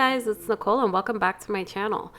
guys, it's Nicole and welcome back to my channel.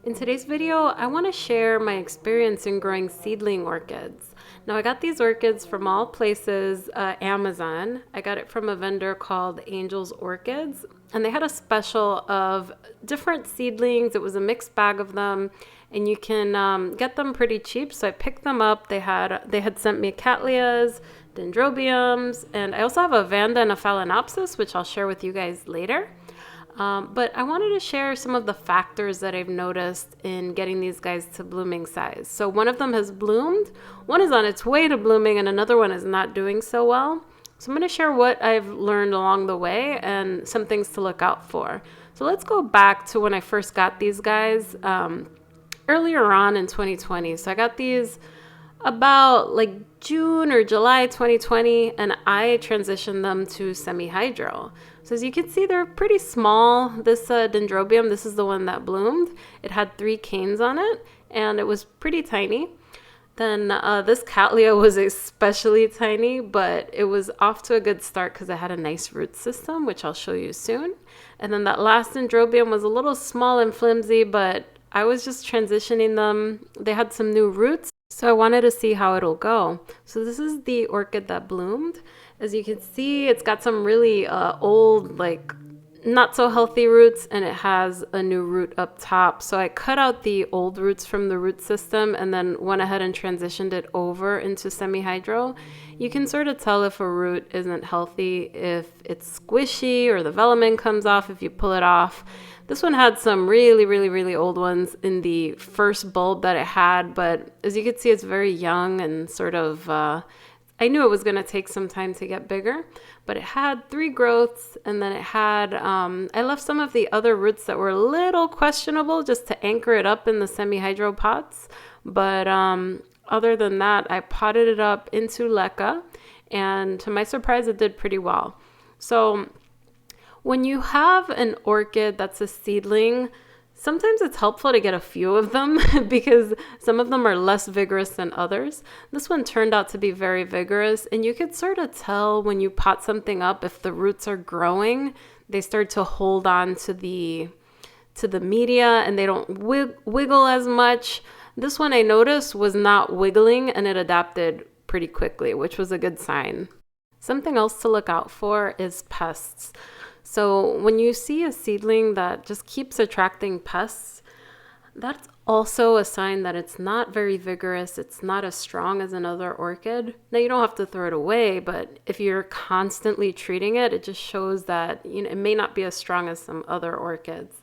In today's video, I want to share my experience in growing seedling orchids. Now I got these orchids from all places, Amazon. I got it from a vendor called Angel's Orchids, and they had a special of different seedlings. It was a mixed bag of them, and you can get them pretty cheap. So I picked them up. They had sent me Cattleyas, dendrobiums, and I also have a Vanda and a Phalaenopsis, which I'll share with you guys later. But I wanted to share some of the factors that I've noticed in getting these guys to blooming size. So one of them has bloomed, one is on its way to blooming, and another one is not doing so well. So I'm going to share what I've learned along the way and some things to look out for. So let's go back to when I first got these guys earlier on in 2020. So I got these about like June or July 2020, and I transitioned them to semi-hydro. So as you can see, they're pretty small. This dendrobium, this is the one that bloomed. It had 3 canes on it, and it was pretty tiny. Then this Cattleya was especially tiny, but it was off to a good start because it had a nice root system, which I'll show you soon. And then that last dendrobium was a little small and flimsy, but I was just transitioning them. They had some new roots, so I wanted to see how it'll go. So this is the orchid that bloomed. As you can see, it's got some really old, like not so healthy roots, and it has a new root up top. So I cut out the old roots from the root system and then went ahead and transitioned it over into semi-hydro. You can sort of tell if a root isn't healthy, if it's squishy or the velamen comes off if you pull it off. This one had some really old ones in the first bulb that it had, but as you can see, it's very young and sort of, I knew it was going to take some time to get bigger, but it had 3 growths, and then it had, I left some of the other roots that were a little questionable just to anchor it up in the semi-hydro pots, but other than that, I potted it up into leca, and to my surprise, it did pretty well. So when you have an orchid that's a seedling, sometimes it's helpful to get a few of them because some of them are less vigorous than others. This one turned out to be very vigorous, and you could sort of tell when you pot something up if the roots are growing, they start to hold on to the media and they don't wiggle as much. This one I noticed was not wiggling, and it adapted pretty quickly, which was a good sign. Something else to look out for is pests. So when you see a seedling that just keeps attracting pests, that's also a sign that it's not very vigorous. It's not as strong as another orchid. Now, you don't have to throw it away, but if you're constantly treating it, it just shows that it may not be as strong as some other orchids.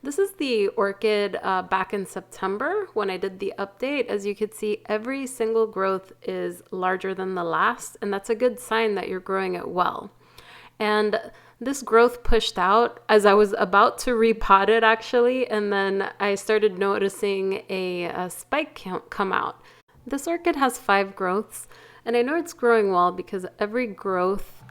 This is the orchid back in September when I did the update. As you can see, every single growth is larger than the last, and that's a good sign that you're growing it well. And this growth pushed out as I was about to repot it, actually, and then I started noticing a spike come out. This orchid has 5 growths, and I know it's growing well because every growth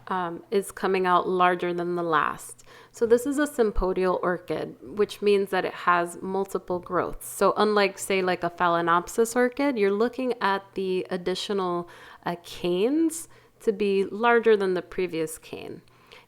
is coming out larger than the last. So this is a sympodial orchid, which means that it has multiple growths. So unlike, say, like a Phalaenopsis orchid, you're looking at the additional canes to be larger than the previous cane.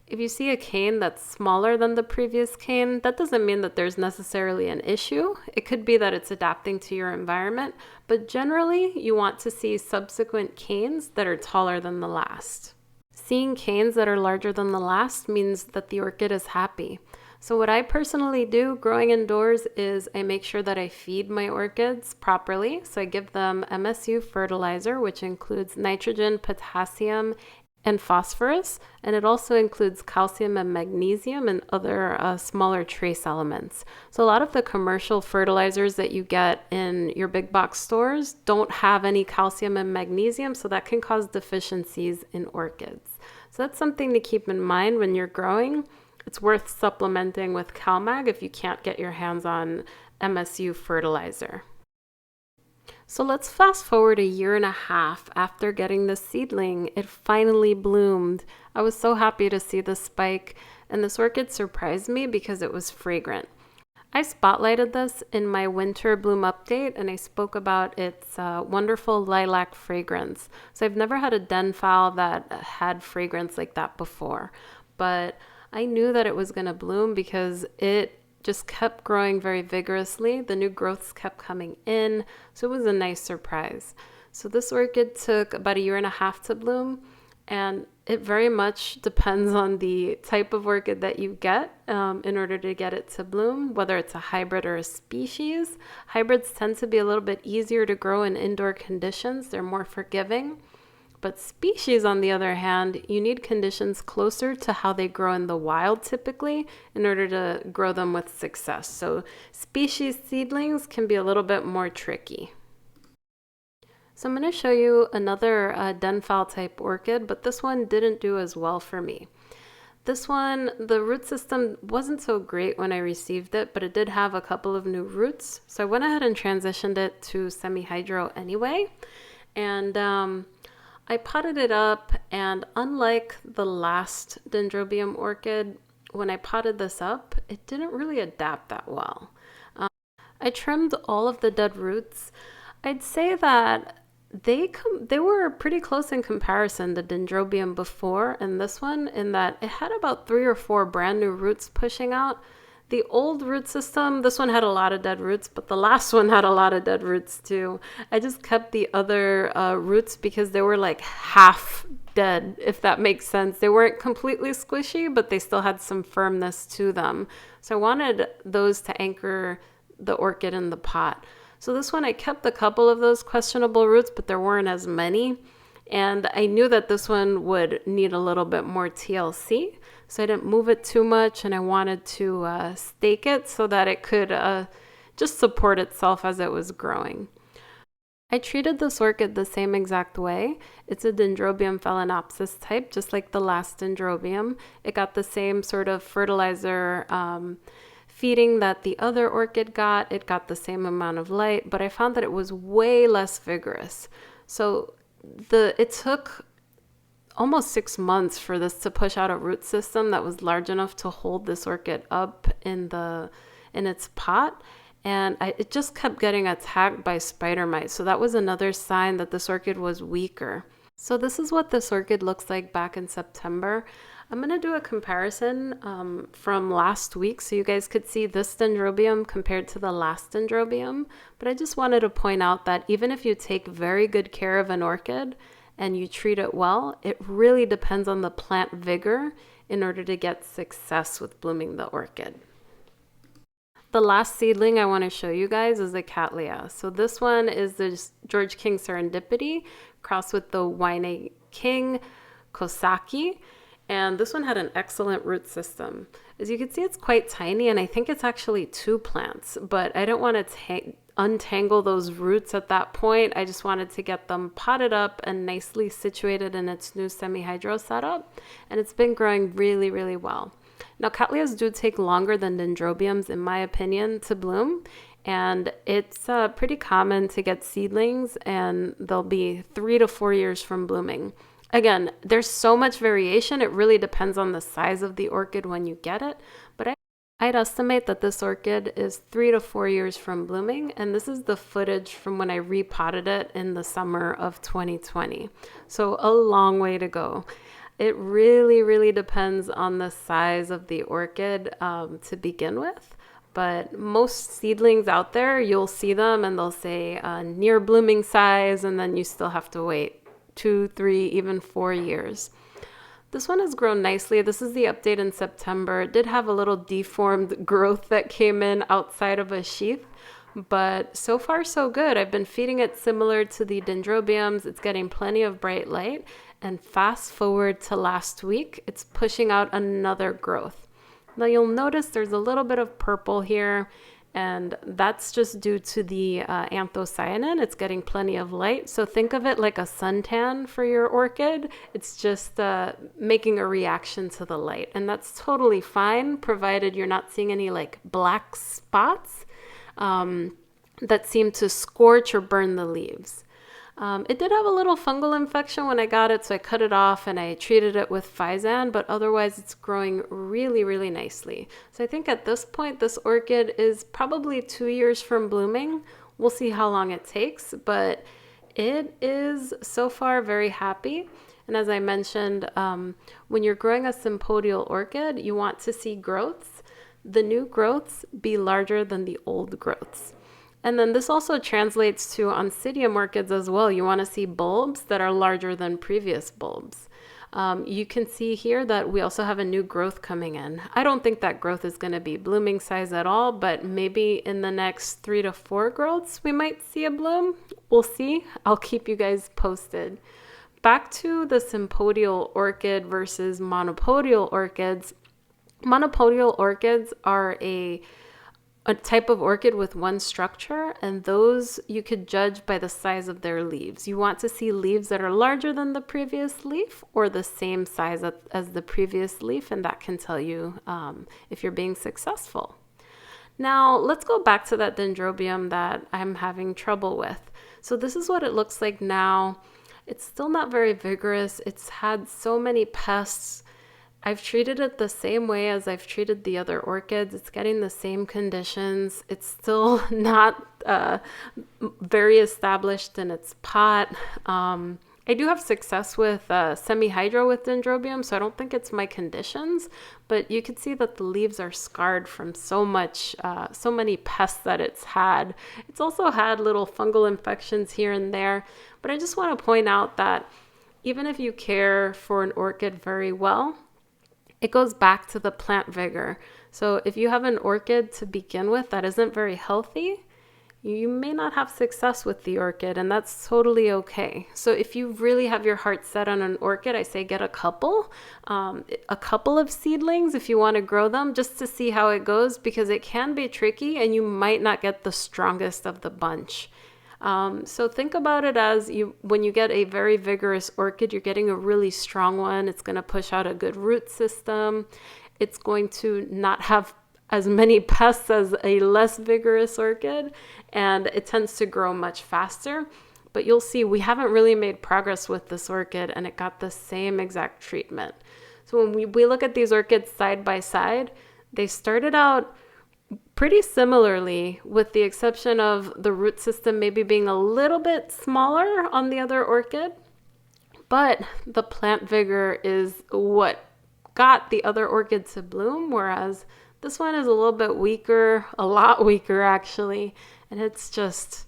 If you see a cane that's smaller than the previous cane, that doesn't mean that there's necessarily an issue. It could be that it's adapting to your environment, but generally you want to see subsequent canes that are taller than the last. Seeing canes that are larger than the last means that the orchid is happy. So what I personally do growing indoors is I make sure that I feed my orchids properly. So I give them MSU fertilizer, which includes nitrogen, potassium, and phosphorus, and it also includes calcium and magnesium and other smaller trace elements. So a lot of the commercial fertilizers that you get in your big box stores don't have any calcium and magnesium, so that can cause deficiencies in orchids. So that's something to keep in mind when you're growing. It's worth supplementing with CalMag if you can't get your hands on MSU fertilizer. So let's fast forward 1.5 years after getting the seedling. It finally bloomed. I was so happy to see the spike, and this orchid surprised me because it was fragrant. I spotlighted this in my winter bloom update, and I spoke about its wonderful lilac fragrance. So I've never had a den fowl that had fragrance like that before, but I knew that it was going to bloom because it just kept growing very vigorously. The new growths kept coming in, so it was a nice surprise. So this orchid took about 1.5 years to bloom, and it very much depends on the type of orchid that you get in order to get it to bloom, whether it's a hybrid or a species. Hybrids tend to be a little bit easier to grow in indoor conditions. They're more forgiving. But species, on the other hand, you need conditions closer to how they grow in the wild typically in order to grow them with success. So species seedlings can be a little bit more tricky. So I'm going to show you another denfal type orchid, but this one didn't do as well for me. This one, the root system wasn't so great when I received it, but it did have a couple of new roots. So I went ahead and transitioned it to semi-hydro anyway. And I potted it up, and unlike the last Dendrobium orchid, when I potted this up, it didn't really adapt that well. I trimmed all of the dead roots. I'd say that they were pretty close in comparison, the Dendrobium before and this one, in that it had about 3 or 4 brand new roots pushing out. The old root system, this one had a lot of dead roots, but the last one had a lot of dead roots too. I just kept the other roots because they were like half dead, if that makes sense. They weren't completely squishy, but they still had some firmness to them. So I wanted those to anchor the orchid in the pot. So this one, I kept a couple of those questionable roots, but there weren't as many. And I knew that this one would need a little bit more TLC. So I didn't move it too much, and I wanted to stake it so that it could just support itself as it was growing. I treated this orchid the same exact way. It's a Dendrobium phalaenopsis type, just like the last Dendrobium. It got the same sort of fertilizer feeding that the other orchid got. It got the same amount of light, but I found that it was way less vigorous. So it took almost 6 months for this to push out a root system that was large enough to hold this orchid up in its pot. And it just kept getting attacked by spider mites. So that was another sign that this orchid was weaker. So this is what this orchid looks like back in September. I'm going to do a comparison from last week so you guys could see this Dendrobium compared to the last Dendrobium. But I just wanted to point out that even if you take very good care of an orchid and you treat it well, it really depends on the plant vigor in order to get success with blooming the orchid. The last seedling I want to show you guys is the Cattleya. So this one is the George King Serendipity crossed with the Wine King Kosaki. And this one had an excellent root system. As you can see, it's quite tiny, and I think it's actually 2 plants, but I don't want to untangle those roots at that point. I just wanted to get them potted up and nicely situated in its new semi-hydro setup, and it's been growing really, really well. Now, Cattleyas do take longer than Dendrobiums, in my opinion, to bloom, and it's pretty common to get seedlings, and they'll be 3 to 4 years from blooming. Again, there's so much variation. It really depends on the size of the orchid when you get it. But I'd estimate that this orchid is 3 to 4 years from blooming. And this is the footage from when I repotted it in the summer of 2020. So a long way to go. It really, really depends on the size of the orchid to begin with. But most seedlings out there, you'll see them and they'll say near blooming size, and then you still have to wait 2, 3, even 4 years. This one has grown nicely. This is the update in September. It did have a little deformed growth that came in outside of a sheath, but so far so good. I've been feeding it similar to the Dendrobiums. It's getting plenty of bright light, and fast forward to last week, it's pushing out another growth. Now you'll notice there's a little bit of purple here, and that's just due to the anthocyanin. It's getting plenty of light. So think of it like a suntan for your orchid. It's just making a reaction to the light. And that's totally fine, provided you're not seeing any like black spots that seem to scorch or burn the leaves. It did have a little fungal infection when I got it, so I cut it off and I treated it with Physan, but otherwise it's growing really, really nicely. So I think at this point, this orchid is probably 2 years from blooming. We'll see how long it takes, but it is so far very happy. And as I mentioned, when you're growing a sympodial orchid, you want to see growths, the new growths be larger than the old growths. And then this also translates to oncidium orchids as well. You want to see bulbs that are larger than previous bulbs. You can see here that we also have a new growth coming in. I don't think that growth is going to be blooming size at all, but maybe in the next 3 to 4 growths, we might see a bloom. We'll see. I'll keep you guys posted. Back to the sympodial orchid versus monopodial orchids. Monopodial orchids are a type of orchid with one structure, and those you could judge by the size of their leaves. You want to see leaves that are larger than the previous leaf or the same size as the previous leaf, and that can tell you if you're being successful. Now, let's go back to that dendrobium that I'm having trouble with. So this is what it looks like now. It's still not very vigorous. It's had so many pests. I've treated it the same way as I've treated the other orchids. It's getting the same conditions. It's still not very established in its pot. I do have success with semi-hydro with dendrobium, so I don't think it's my conditions, but you can see that the leaves are scarred from so many pests that it's had. It's also had little fungal infections here and there, but I just want to point out that even if you care for an orchid very well, it goes back to the plant vigor. So if you have an orchid to begin with that isn't very healthy, you may not have success with the orchid, and that's totally okay. So if you really have your heart set on an orchid, I say get a couple of seedlings if you want to grow them, just to see how it goes, because it can be tricky and you might not get the strongest of the bunch. So think about it as when you get a very vigorous orchid, you're getting a really strong one. It's going to push out a good root system. It's going to not have as many pests as a less vigorous orchid, and it tends to grow much faster. But you'll see we haven't really made progress with this orchid, and it got the same exact treatment. So when we look at these orchids side by side, they started out pretty similarly, with the exception of the root system maybe being a little bit smaller on the other orchid. But the plant vigor is what got the other orchid to bloom, whereas this one is a little bit weaker, a lot weaker actually, and it's just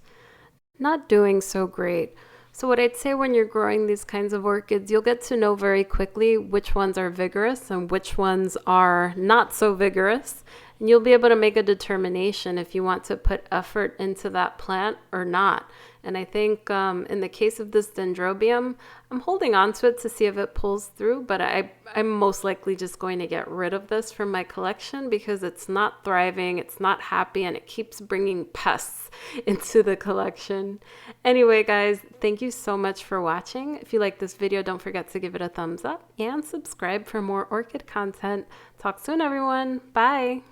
not doing so great. So what I'd say when you're growing these kinds of orchids, you'll get to know very quickly which ones are vigorous and which ones are not so vigorous. And you'll be able to make a determination if you want to put effort into that plant or not. And I think in the case of this dendrobium, I'm holding on to it to see if it pulls through, but I'm most likely just going to get rid of this from my collection because it's not thriving, it's not happy, and it keeps bringing pests into the collection. Anyway, guys, thank you so much for watching. If you like this video, don't forget to give it a thumbs up and subscribe for more orchid content. Talk soon, everyone. Bye.